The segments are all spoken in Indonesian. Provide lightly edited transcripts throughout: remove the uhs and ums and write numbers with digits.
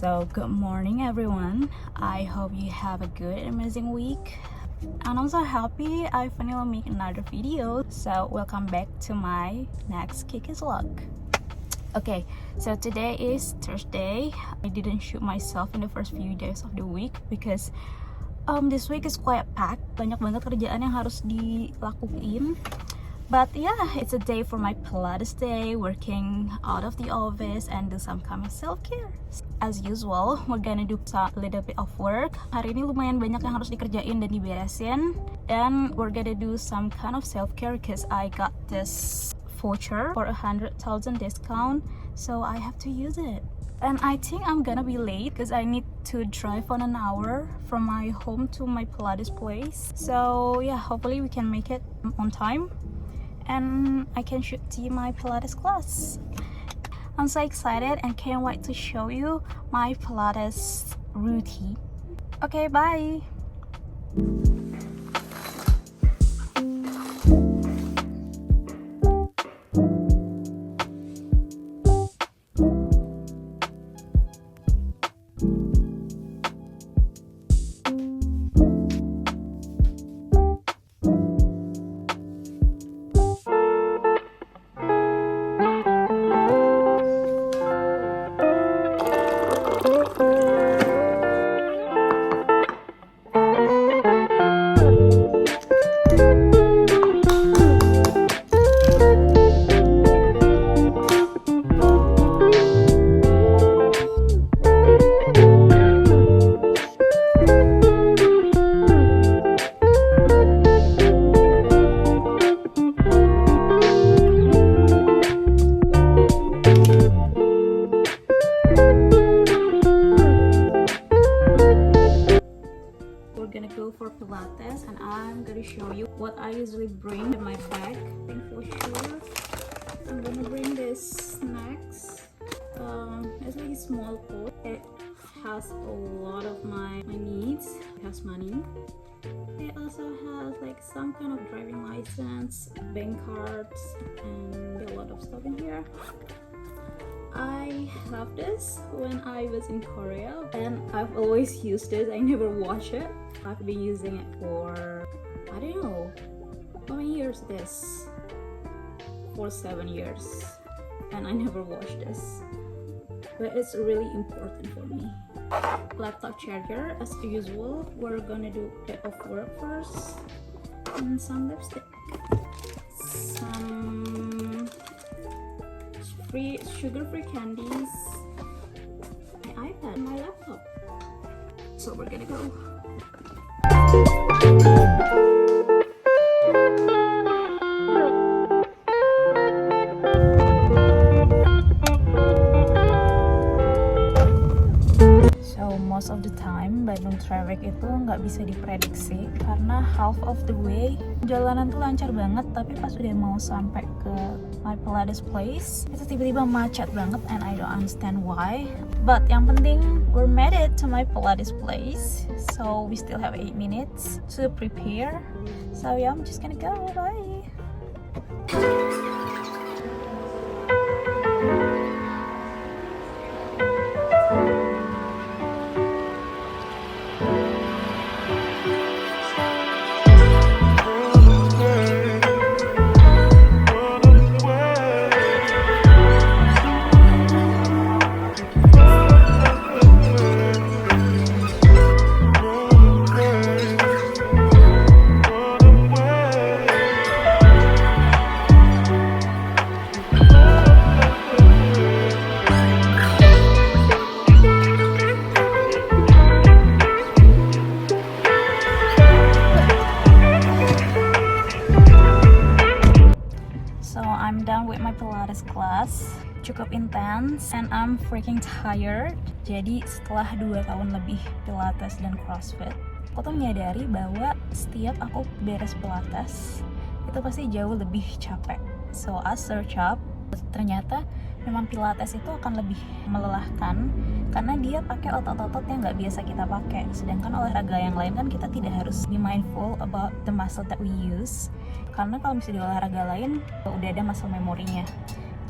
So good morning everyone, I hope you have a good and amazing week, and I'm so happy I finally make another video. So welcome back to my next Kiki's vlog. Okay, so today is Thursday. I didn't shoot myself in the first few days of the week because this week is quite packed, banyak banget kerjaan yang harus dilakuin. But yeah, it's a day for my Pilates day, working out of the office and do some kind of self-care. As usual, we're gonna do a little bit of work. Hari ini lumayan banyak yang harus dikerjain dan diberesin. And we're gonna do some kind of self-care because I got this voucher for 100,000 discount. So I have to use it. And I think I'm gonna be late because I need to drive on an hour from my home to my Pilates place. So yeah, hopefully we can make it on time and I can shoot to my Pilates class. I'm so excited and can't wait to show you my Pilates routine. Okay, bye! For Pilates, and I'm gonna show you what I usually bring in my bag. I think for sure I'm gonna bring this snacks. It's like a small pot. It has a lot of my needs. It has money. It also has like some kind of driving license, bank cards, and a lot of stuff in here. I have this when I was in Korea and I've always used it. I never wash it. I've been using it for, I don't know, how many years this? For 7 years. And I never washed this. But it's really important for me. Laptop charger, as usual. We're gonna do a bit of work first. And some lipstick. Some sugar-free candies. My iPad, my laptop. So we're gonna go. So most of the time Bandung traffic itu nggak bisa diprediksi karena half of the way jalanan tuh lancar banget, tapi pas udah mau sampai ke my Pilates place itu tiba-tiba macet banget and I don't understand why. But yang penting we're made it to my Pilates place, so we still have 8 minutes to prepare. So yeah, I'm just gonna go. Bye. I'm done with my Pilates class, cukup intense and I'm freaking tired. Jadi setelah 2 tahun lebih Pilates dan CrossFit, aku tuh menyadari bahwa setiap aku beres Pilates itu pasti jauh lebih capek. So I search up, ternyata memang Pilates itu akan lebih melelahkan karena dia pakai otot-otot yang nggak biasa kita pakai. Sedangkan olahraga yang lain kan kita tidak harus be mindful about the muscle that we use, karena kalau misalnya di olahraga lain udah ada muscle memorinya.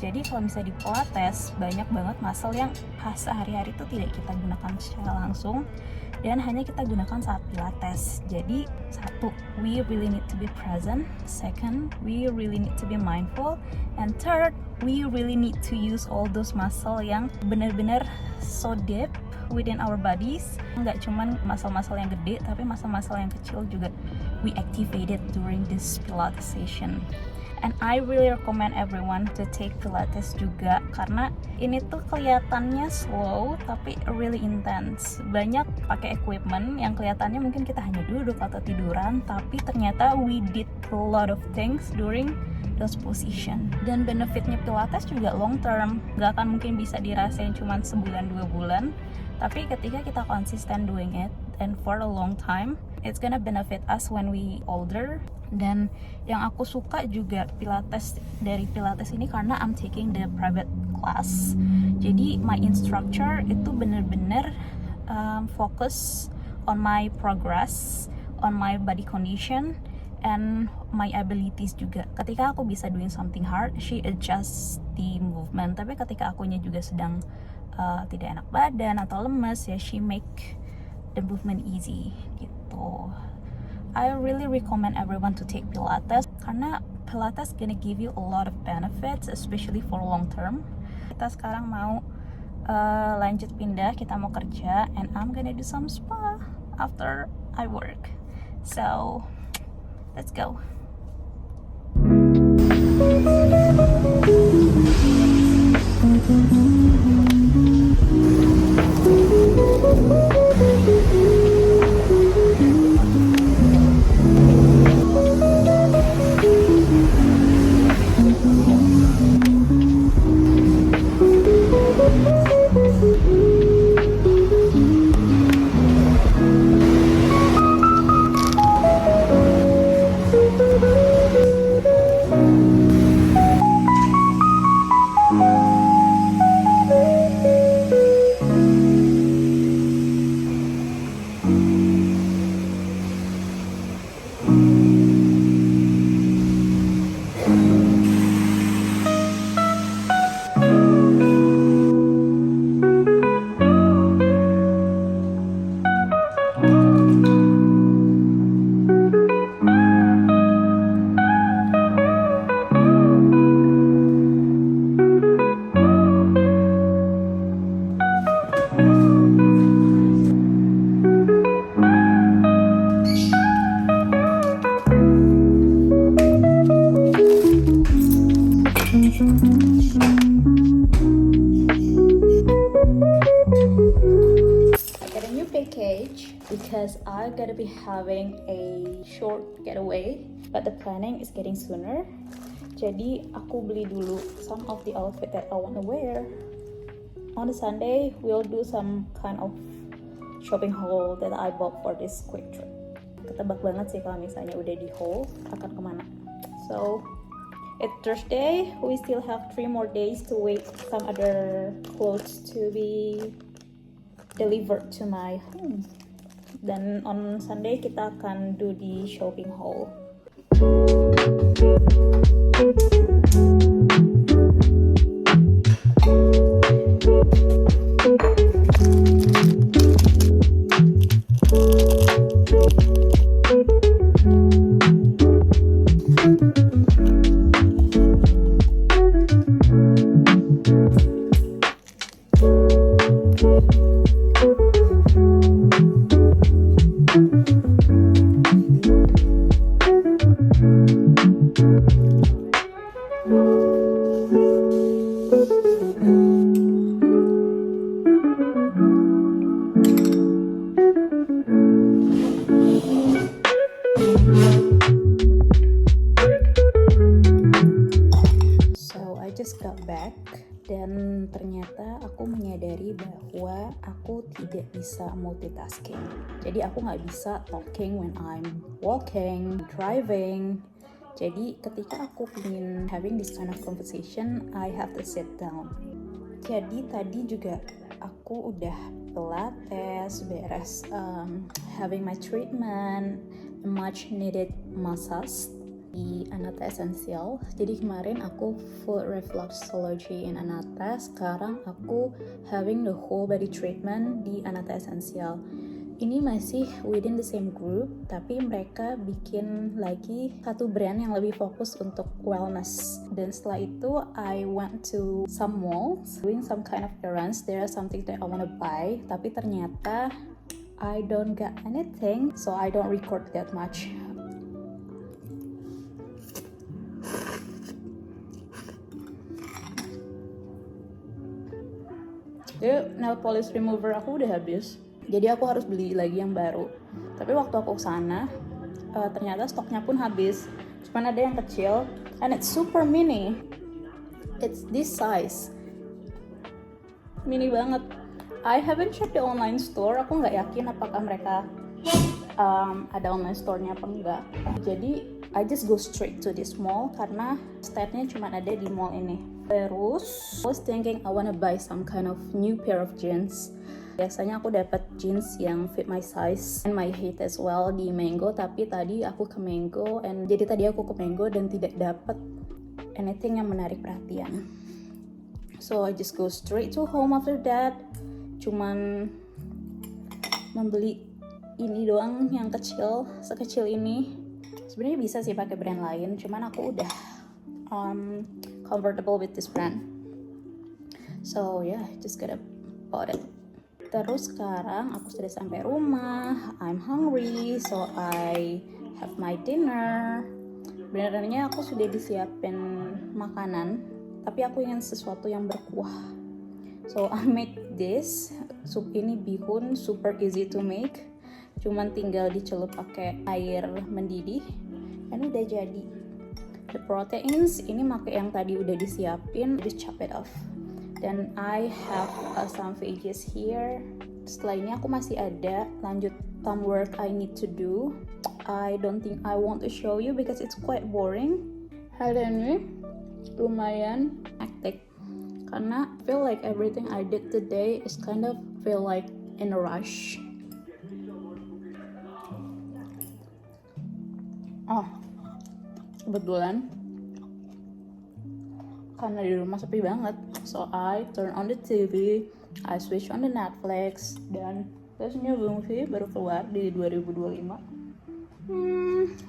Jadi kalau misalnya di Pilates banyak banget muscle yang sehari-hari itu tidak kita gunakan secara langsung dan hanya kita gunakan saat Pilates. Jadi satu, we really need to be present. Second, we really need to be mindful. And third, we really need to use all those muscle yang benar-benar so deep within our bodies. Nggak cuman muscle-muscle yang gede, tapi muscle-muscle yang kecil juga we activated during this Pilates session. And I really recommend everyone to take Pilates juga, karena ini tuh kelihatannya slow tapi really intense. Banyak pakai equipment yang kelihatannya mungkin kita hanya duduk atau tiduran, tapi ternyata we did a lot of things during those position. Dan benefitnya Pilates juga long term, gak akan mungkin bisa dirasain cuma sebulan 2 bulan, tapi ketika kita konsisten doing it and for a long time, it's gonna benefit us when we older. Dan yang aku suka juga dari Pilates ini karena I'm taking the private class. Jadi my instructor itu bener-bener fokus on my progress, on my body condition, and my abilities juga. Ketika aku bisa doing something hard, she adjusts the movement. Tapi ketika akunya juga sedang tidak enak badan atau lemes, ya she make the movement easy gitu. I really recommend everyone to take Pilates karena Pilates gonna give you a lot of benefits, especially for long term. Kita sekarang mau lanjut pindah, kita mau kerja, and I'm gonna do some spa after I work. So let's go. Because I'm gonna be having a short getaway, but the planning is getting sooner. Jadi aku beli dulu some of the outfit that I want to wear. On the Sunday, we'll do some kind of shopping haul that I bought for this quick trip. Ketebak banget sih kalau misalnya udah di haul akan kemana. So it's Thursday, we still have 3 more days to wait some other clothes to be delivered to my home. Dan on Sunday kita akan do the shopping haul. Back, dan ternyata aku menyadari bahwa aku tidak bisa multitasking. Jadi aku nggak bisa talking when I'm walking, driving. Jadi ketika aku ingin having this kind of conversation, I have to sit down. Jadi tadi juga aku udah Pilates, beres having my treatment, much needed massage. di Anata Essential. Jadi kemarin aku full reflexology in Anata, sekarang aku having the whole body treatment di Anata Essential. Ini masih within the same group, tapi mereka bikin lagi satu brand yang lebih fokus untuk wellness. Dan setelah itu, I went to some malls, doing some kind of errands. There is something that I want to buy, tapi ternyata I don't get anything, so I don't record that much. Jadi nail polish remover aku udah habis. Jadi aku harus beli lagi yang baru. Tapi waktu aku kesana, ternyata stoknya pun habis. Cuman ada yang kecil, and it's super mini. It's this size. Mini banget. I haven't checked the online store. Aku nggak yakin apakah mereka ada online store-nya apa enggak. Jadi I just go straight to this mall karena stand-nya cuma ada di mall ini. Terus, I was thinking I wanna buy some kind of new pair of jeans. Biasanya aku dapat jeans yang fit my size and my height as well di Mango, tapi tadi aku ke Mango dan tidak dapat anything yang menarik perhatian. So I just go straight to home after that. Cuman membeli ini doang yang kecil, sekecil ini. Sebenarnya bisa sih pakai brand lain, cuman aku udah comfortable with this brand. So yeah, just gotta bought it. Terus sekarang aku sudah sampai rumah, I'm hungry, so I have my dinner. Sebenarnya aku sudah disiapin makanan, tapi aku ingin sesuatu yang berkuah. So I made this, sup ini bihun, super easy to make. Cuman tinggal dicelup pakai air mendidih, dan udah jadi. The proteins, ini pakai yang tadi udah disiapin, just chop it off. Dan I have some veggies here. Setelah ini aku masih ada lanjut some work I need to do. I don't think I want to show you because it's quite boring. Hari ini lumayan hectic karena I feel like everything I did today is kind of feel like in a rush. Kebetulan karena di rumah sepi banget, so I turn on the TV, I switch on the Netflix, dan there's new movie baru keluar di 2025.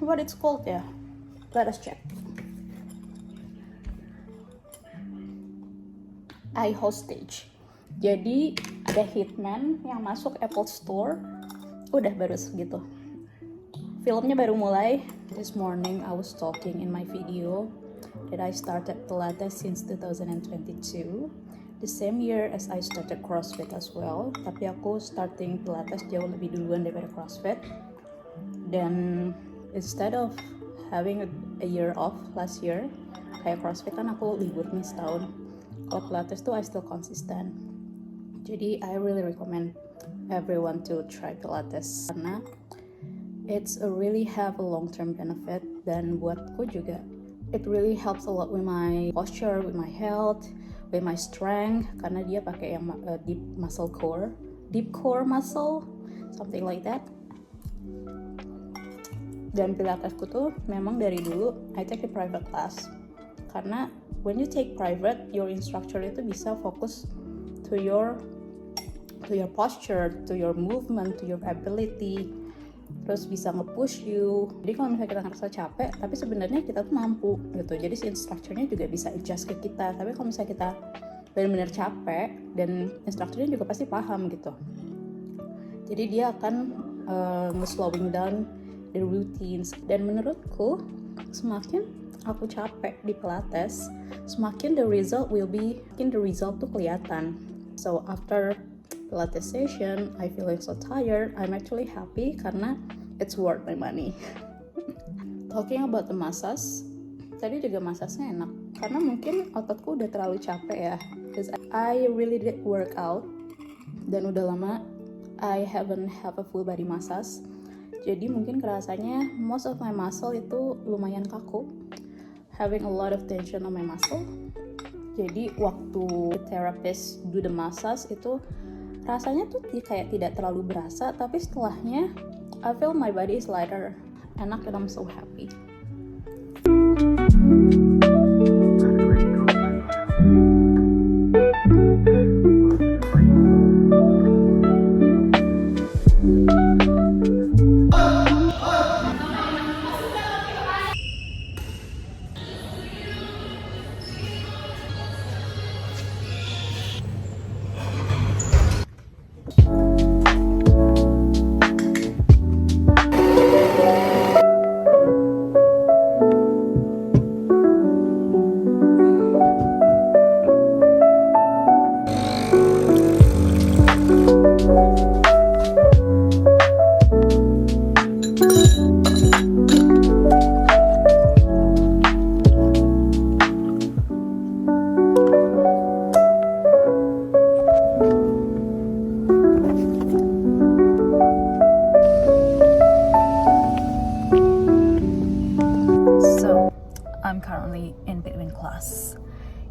What it's called ya? Let us check. I Hostage. Jadi ada Hitman yang masuk Apple Store, udah baru segitu. Filmnya baru mulai. This morning I was talking in my video that I started Pilates since 2022, the same year as I started CrossFit as well. Tapi aku starting Pilates jauh lebih duluan daripada CrossFit. Dan instead of having a year off last year, kayak CrossFit kan aku libur nih setahun. Kalau Pilates tuh I still consistent. Jadi I really recommend everyone to try Pilates karena it's really have a long-term benefit, dan buatku juga it really helps a lot with my posture, with my health, with my strength, karena dia pakai yang deep core muscle, something like that. Dan Pilatesku tuh memang dari dulu I take a private class, karena when you take private, your instructor itu bisa fokus to your posture, to your movement, to your ability, terus bisa nge-push you. Jadi kalau misalnya kita ngerasa capek, tapi sebenarnya kita tuh mampu gitu. Jadi si instrukturnya juga bisa adjust ke kita. Tapi kalau misalnya kita benar-benar capek, dan instrukturnya juga pasti paham gitu. Jadi dia akan nge-slowing down the routines. Dan menurutku semakin aku capek di Pilates, semakin the result tuh kelihatan. So after Pilates session, I feeling so tired. I'm actually happy karena it's worth my money. Talking about the massage, tadi juga massage-nya enak karena mungkin ototku udah terlalu capek ya. Because I really did work out dan udah lama I haven't have a full body massage. Jadi mungkin kerasanya most of my muscle itu lumayan kaku, having a lot of tension on my muscle. Jadi waktu therapist do the massage itu rasanya tuh kayak tidak terlalu berasa, tapi setelahnya I feel my body is lighter, enak, and I'm so happy. So, I'm currently in between class.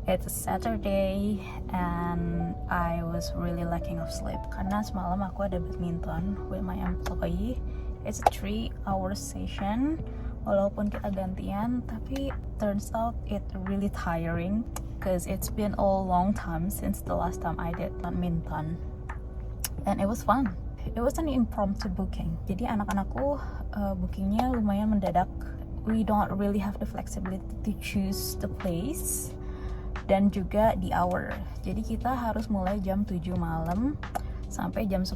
It's a Saturday and I was really lacking of sleep karena semalam aku ada badminton with my employee. It's a 3-hour session. Walaupun kita gantian, tapi turns out it really tiring because it's been a long time since the last time I did badminton. And it was fun. It was an impromptu booking. Jadi anak-anakku bookingnya lumayan mendadak. We don't really have the flexibility to choose the place dan juga the hour. Jadi kita harus mulai jam 7 malam sampai jam 10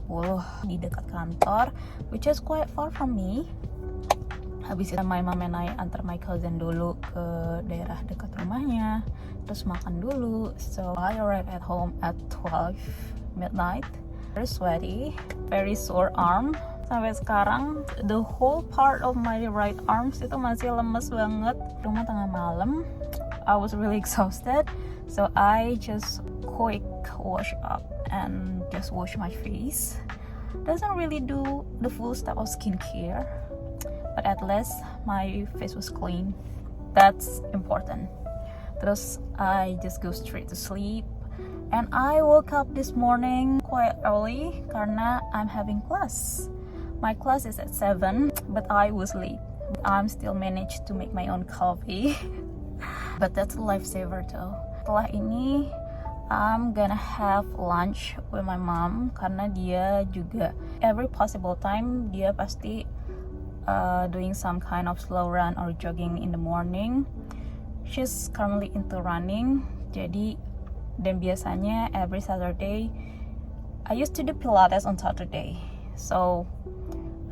di dekat kantor, which is quite far from me. Habis itu my mom and I antar my cousin dulu ke daerah dekat rumahnya, terus makan dulu. So I arrived at home at 12 midnight. Very sweaty, very sore arm. Sampai sekarang the whole part of my right arms itu masih lemes banget. Rumah tengah malam, I was really exhausted, so I just quick wash up and just wash my face. Doesn't really do the full step of skincare, but at least my face was clean. That's important. Terus I just go straight to sleep. And I woke up this morning quite early karena I'm having class. My class is at 7, but I was late. I'm still managed to make my own coffee. But that's a lifesaver though. Setelah ini, I'm gonna have lunch with my mom karena dia juga every possible time dia pasti doing some kind of slow run or jogging in the morning. She's currently into running. Dan biasanya every Saturday I used to do Pilates on Saturday. So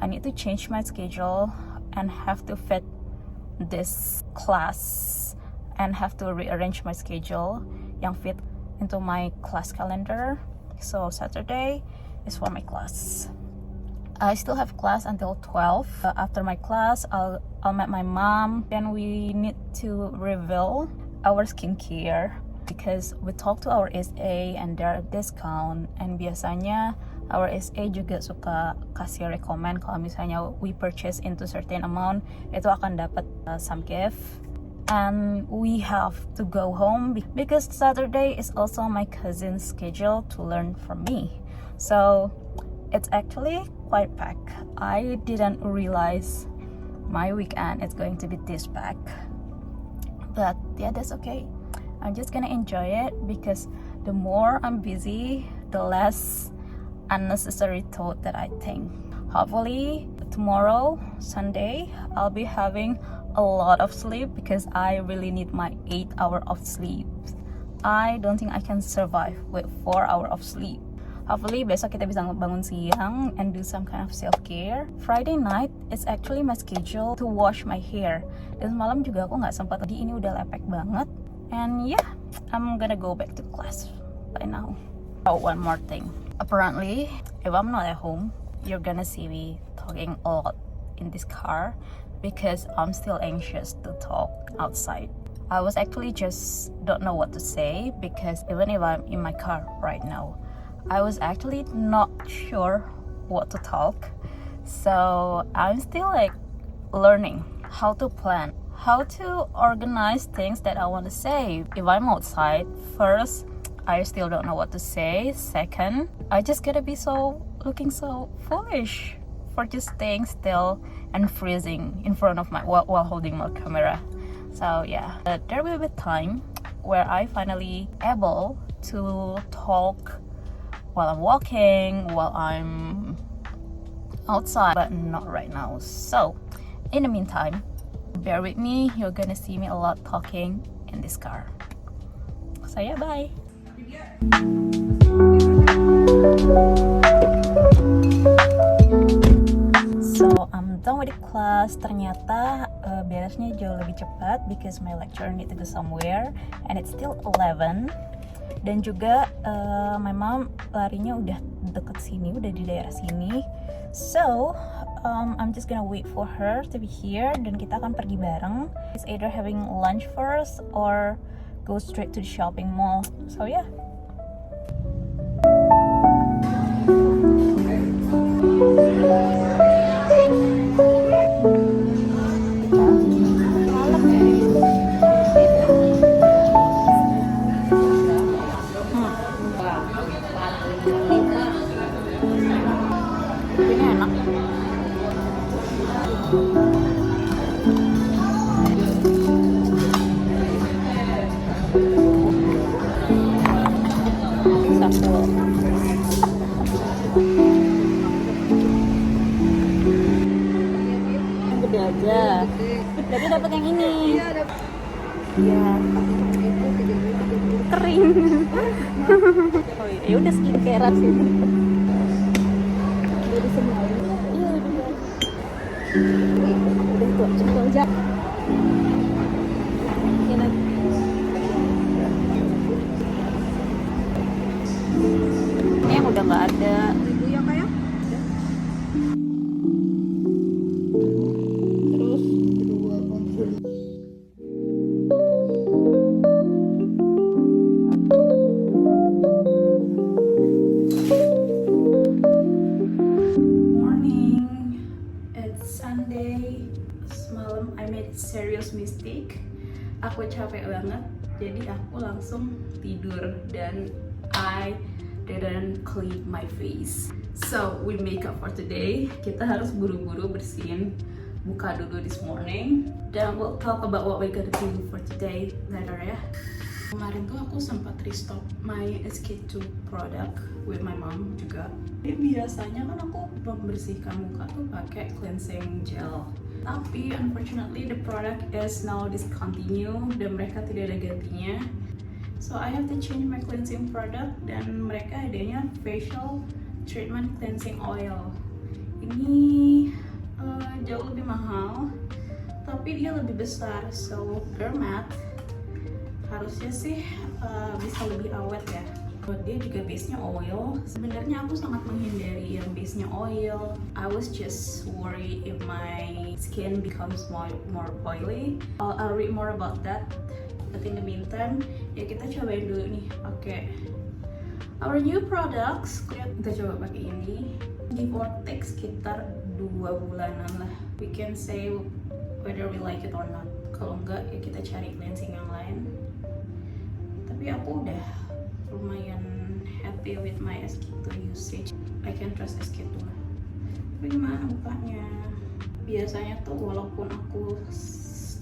I need to change my schedule and have to fit this class and have to rearrange my schedule yang fit into my class calendar. So Saturday is for my class. I still have class until 12. After my class, I'll meet my mom. Then we need to reveal our skincare because we talk to our SA and there are discount. And biasanya our SA juga suka kasih recommend kalau misalnya we purchase into certain amount, itu akan dapat some gift. And we have to go home because Saturday is also my cousin's schedule to learn from me. So it's actually quite packed. I didn't realize my weekend is going to be this packed. But yeah, that's okay. I'm just gonna enjoy it because the more I'm busy, the less unnecessary thought that I think. Hopefully tomorrow, Sunday, I'll be having a lot of sleep because I really need my 8 hours of sleep. I don't think I can survive with 4 hours of sleep. Hopefully besok kita bisa bangun siang and do some kind of self-care. Friday night is actually my schedule to wash my hair. Dan semalam juga aku nggak sempat, jadi ini udah lepek banget. And yeah, I'm gonna go back to class by now. Oh, one more thing. Apparently, if I'm not at home, you're gonna see me talking a lot in this car because I'm still anxious to talk outside. I was actually just don't know what to say because even if I'm in my car right now, I was actually not sure what to talk. So I'm still like learning how to plan, how to organize things that I want to say. If I'm outside, first, I still don't know what to say. Second, I just gotta be looking so foolish for just staying still and freezing in front of while holding my camera. So yeah, there will be time where I finally able to talk while I'm walking, while I'm outside, but not right now. So in the meantime, bear with me, you're gonna see me a lot talking in this car. So yeah, bye. So I'm done with the class. Ternyata beresnya jauh lebih cepat because my lecturer need to go somewhere and it's still 11. Dan juga my mom larinya udah deket sini, udah di daerah sini. So I'm just gonna wait for her to be here dan kita akan pergi bareng. It's either having lunch first or go straight to the shopping mall. So yeah. Ini enak. Satu. Yang gede aja. Berarti dapat yang ini. Iya. Kering. Oh iya, ya udah skincare sih. Dari semua. Iya, udah. Udah tuh, coba aja. Ini. Ini yang udah nggak ada. Ibu yang kayak? Terus Kedua konsul. morning. It's Sunday. Semalam I made serious mistake. Aku capek banget, jadi aku langsung tidur dan I didn't clean my face. So we make up for today. Kita harus buru-buru bersihin muka dulu this morning. Dan we'll talk about what we're gonna do for today later ya. Kemarin tuh aku sempat restock my SK2 product with my mom juga. Biasanya kan aku membersihkan muka tuh pakai cleansing gel. Tapi unfortunately the product is now discontinued dan mereka tidak ada gantinya. So I have to change my cleansing product dan mereka adanya facial treatment cleansing oil. Ini jauh lebih mahal, tapi dia lebih besar. So Dermat harusnya sih bisa lebih awet ya. Dia juga base-nya oil. Sebenarnya aku sangat menghindari yang base-nya oil. I was just worried if my skin becomes more oily. I'll read more about that. But in the meantime, ya kita cobain dulu nih pakai our new products. Kita coba pakai ini. Give or take sekitar 2 bulanan lah. We can say whether we like it or not. Kalau enggak ya kita cari cleansing yang lain. Tapi aku udah lumayan happy with my SK2 usage. I can trust SK2. Tapi gimana bukanya? Biasanya tuh walaupun aku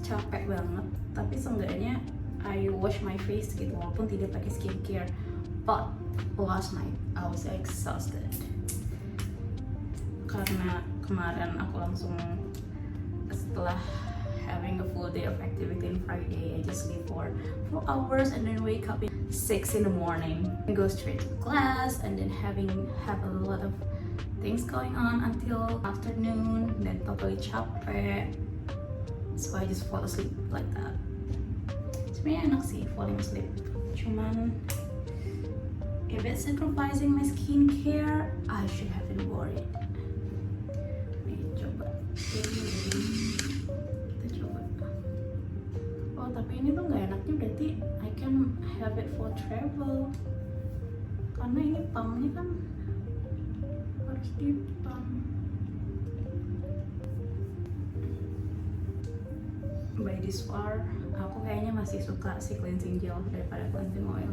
capek banget, tapi seenggaknya I wash my face gitu walaupun tidak pakai skincare. But last night I was exhausted karena kemarin aku langsung setelah having a full day of activity on Friday, I just sleep for 4 hours and then wake up at 6 in the morning and go straight to class and then have a lot of things going on until afternoon, then totally capek. So I just fall asleep like that. Sebenarnya enak sih falling asleep, cuman if it's sacrificing my skincare, I should have been worried. Nih coba ini. Oh tapi ini tuh nggak enaknya berarti I can have it for travel karena ini pumpnya kan harus di pump. By this far aku kayaknya masih suka si cleansing gel daripada cleansing oil.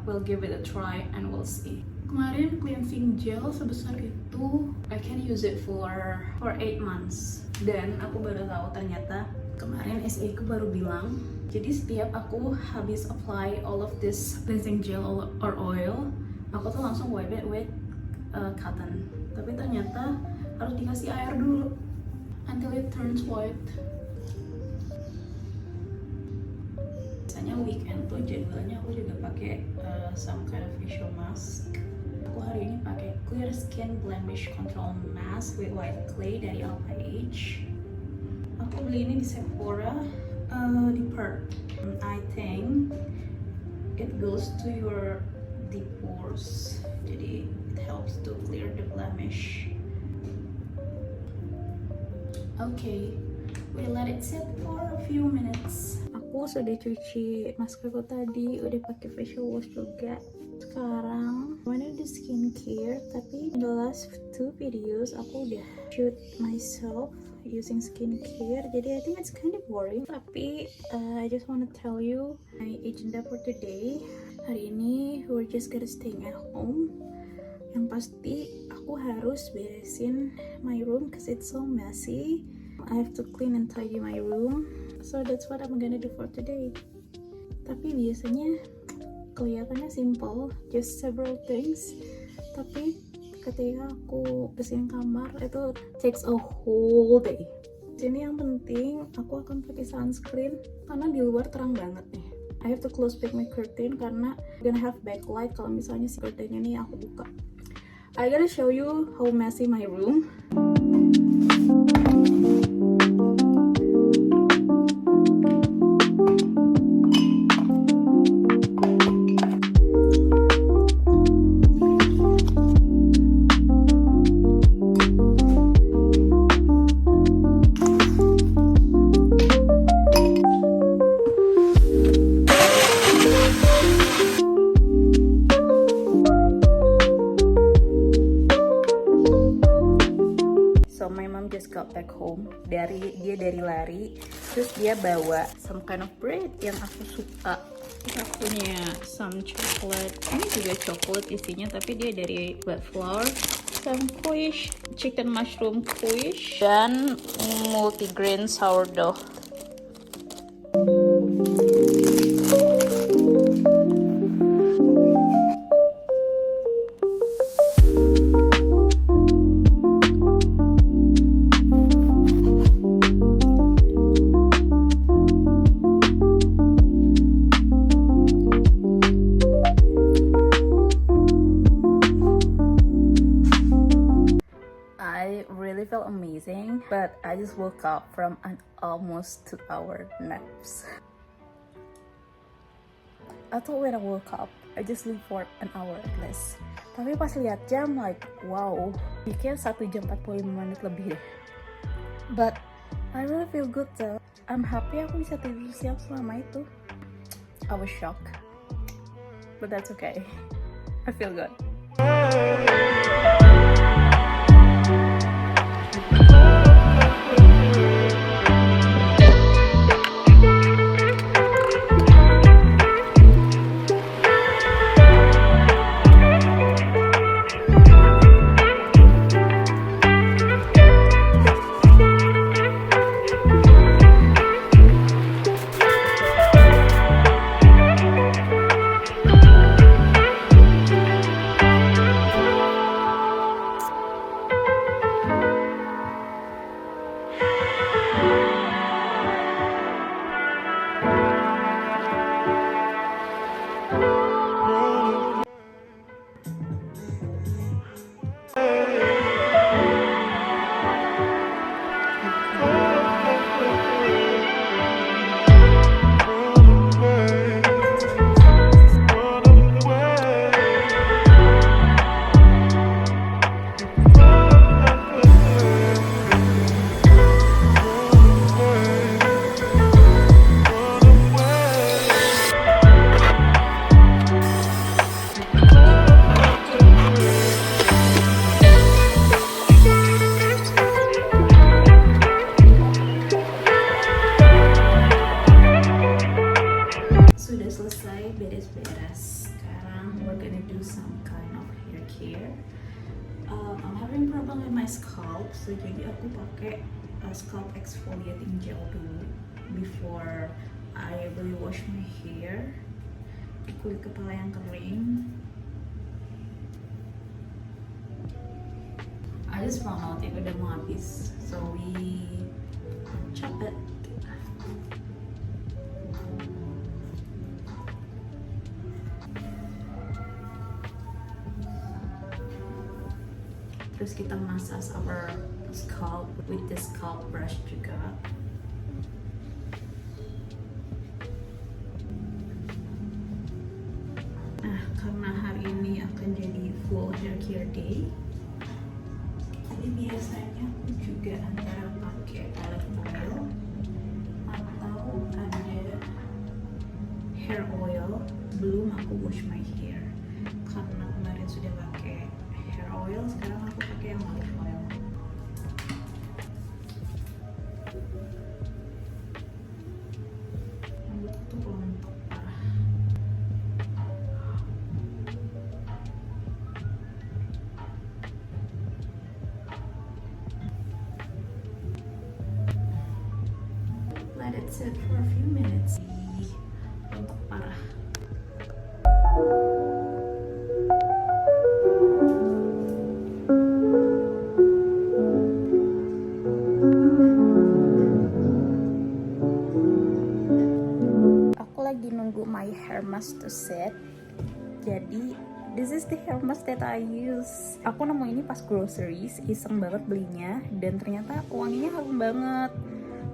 We'll give it a try and we'll see. Kemarin cleansing gel sebesar itu I can use it for 8 months dan aku baru tahu ternyata kemarin SA aku baru bilang, jadi setiap aku habis apply all of this cleansing gel or oil, aku tuh langsung wipe it with cotton. Tapi ternyata harus dikasih air dulu until it turns white. Biasanya weekend tuh jadwalnya aku juga pakai some kind of facial mask. Aku hari ini pakai Clear Skin Blemish Control Mask with White Clay dari Alpha Age. Aku beli ini di Sephora, di Perth. I think it goes to your deep pores. Jadi It helps to clear the blemish. Okay, we let it sit for a few minutes. Aku sudah cuci maskerku tadi, udah pakai facial wash juga. Sekarang mana di skincare, tapi in the last 2 videos aku udah shoot myself using skincare, jadi I think it's kind of boring. Tapi I just wanna tell you my agenda for today. Hari ini we're just gonna staying at home. Yang pasti aku harus beresin my room cause it's so messy. I have to clean and tidy my room, so that's what I'm gonna do for today. Tapi biasanya kelihatannya simple, just several things, tapi ketika aku bersihin kamar itu takes a whole day. Jadi yang penting aku akan pakai sunscreen karena di luar terang banget nih. I have to close back my curtain karena gonna have backlight kalau misalnya si curtainnya nih aku buka. I gotta show you how messy my room. Got back home dari lari, terus dia bawa some kind of bread yang aku suka. Kita punya some chocolate, ini juga coklat isinya, tapi dia dari wheat flour, some quiche, chicken mushroom quiche, dan multigrain sourdough. Felt amazing, but I just woke up from an almost 2-hour naps. I thought when I woke up, I just sleep for an hour at least. Tapi pas lihat jam, like, wow, pikir 1 jam 45 menit lebih deh. But I really feel good though. I'm happy aku bisa tidur siang selama itu. I was shocked, but that's okay. I feel good. So jadi aku pakai scalp exfoliating gel dulu before I really wash my hair. Kulit kepala yang kering. I just found out ini udah mau habis, so we chop it. Terus kita massage our scalp with the scalp brush juga. Nah, karena hari ini akan jadi full hair care skincare day. Jadi biasanya aku juga antara pakai olive oil atau ada hair oil. Belum aku wash my hair karena kemarin sudah pakai hair oil, sekarang aku pakai yang olive oil. Rambutku tuh rontok parah. Let it sit for a few minutes. Rontok parah. Aku lagi nunggu my hair mask to set. Jadi this is the hair mask that I use. Aku nemu ini pas groceries, iseng banget belinya, dan ternyata wanginya harum banget.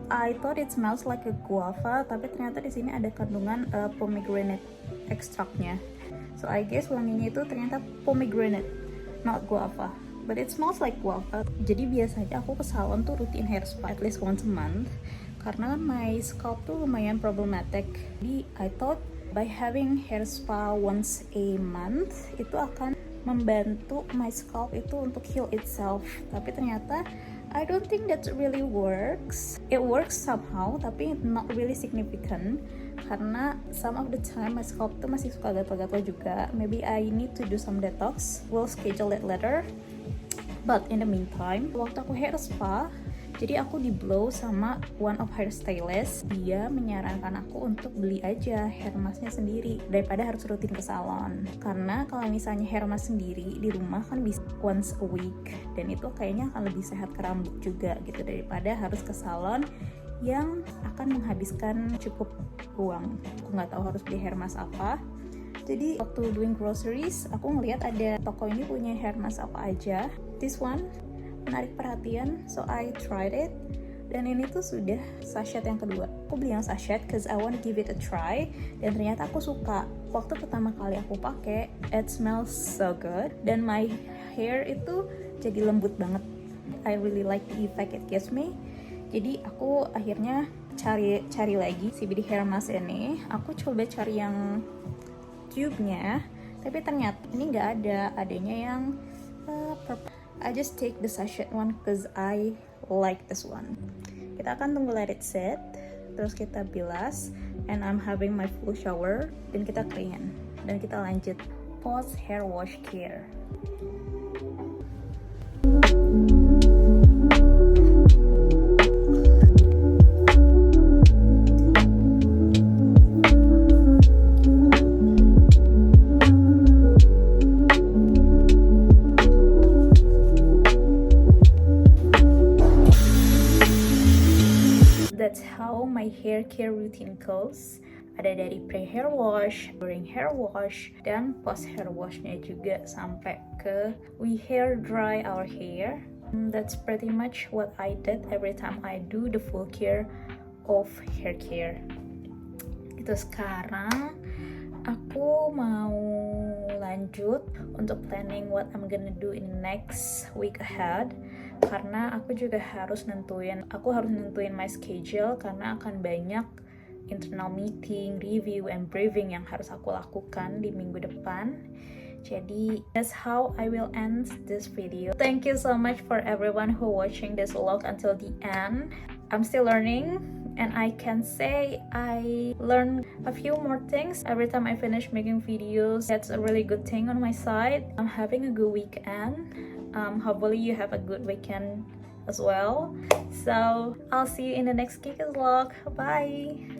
I thought it smells like a guava, tapi ternyata di sini ada kandungan pomegranate extractnya. So I guess wanginya itu ternyata pomegranate, not guava. But it smells like guava. Jadi biasanya aku ke salon tuh rutin hair spa at least once a month, karena my scalp tuh lumayan problematic. Jadi I thought by having hair spa once a month itu akan membantu my scalp itu untuk heal itself. Tapi ternyata I don't think that really works. It works somehow, tapi not really significant. Karena some of the time my scalp tuh masih suka gatal-gatal juga. Maybe I need to do some detox. We'll schedule it later. But in the meantime, waktu aku hair spa, jadi aku di blow sama one of hairstylist. Dia menyarankan aku untuk beli aja hair masknya sendiri daripada harus rutin ke salon. Karena kalau misalnya hair mask sendiri di rumah kan bisa once a week, dan itu kayaknya akan lebih sehat ke rambut juga gitu daripada harus ke salon yang akan menghabiskan cukup uang. Aku nggak tahu harus beli hair mask apa. Jadi waktu doing groceries, aku ngeliat ada toko ini punya hair mask apa aja. This one menarik perhatian, so I tried it. Dan ini tuh sudah sachet yang kedua. Aku beli yang sachet cause I want to give it a try. Dan ternyata aku suka. Waktu pertama kali aku pakai, it smells so good. Dan my hair itu jadi lembut banget. I really like the effect it gives me. Jadi aku akhirnya cari lagi CBD hair mask ini. Aku coba cari yang tube-nya, tapi ternyata ini nggak ada. Adanya yang purple. I just take the sachet one cause I like this one. Kita akan tunggu let it set, terus kita bilas, and I'm having my full shower, dan kita keringin, dan kita lanjut post hair wash care. That's how my hair care routine goes. Ada dari pre-hair wash, during hair wash, dan post-hair washnya juga sampai ke we hair dry our hair. That's pretty much what I did every time I do the full care of hair care. Itu sekarang aku mau lanjut untuk planning what I'm gonna do in next week ahead. Karena aku juga harus nentuin my schedule karena akan banyak internal meeting, review, and briefing yang harus aku lakukan di minggu depan. Jadi that's how I will end this video. Thank you so much for everyone who watching this vlog until the end. I'm still learning, and I can say I learn a few more things every time I finish making videos. That's a really good thing on my side. I'm having a good weekend. Hopefully you have a good weekend as well. So I'll see you in the next Kika's vlog. Bye.